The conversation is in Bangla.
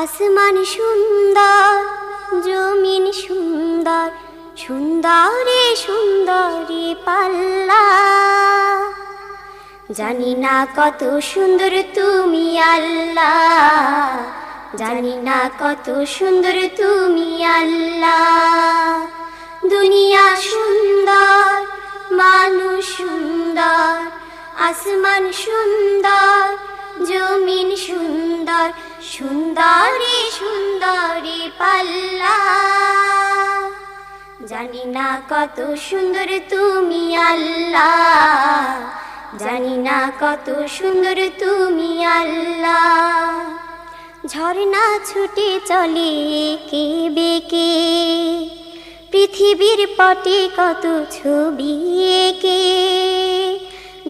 আসমান সুন্দর, জমিন সুন্দর, সুন্দরে সুন্দরে পাল্লা। জানি না কত সুন্দর তুমি আল্লাহ, জানি না কত সুন্দর তুমি আল্লাহ। দুনিয়া সুন্দর, মানুষ সুন্দর, আসমান সুন্দর, জমিন সুন্দর, সুন্দরে সুন্দরে পাল্লা। জানি না কত সুন্দর তুমি আল্লাহ, জানি না কত সুন্দর তুমি আল্লাহ। ঝর্ণা ছুটে চলে কে বেঁকে, পৃথিবীর পটে কত ছবি এঁকে।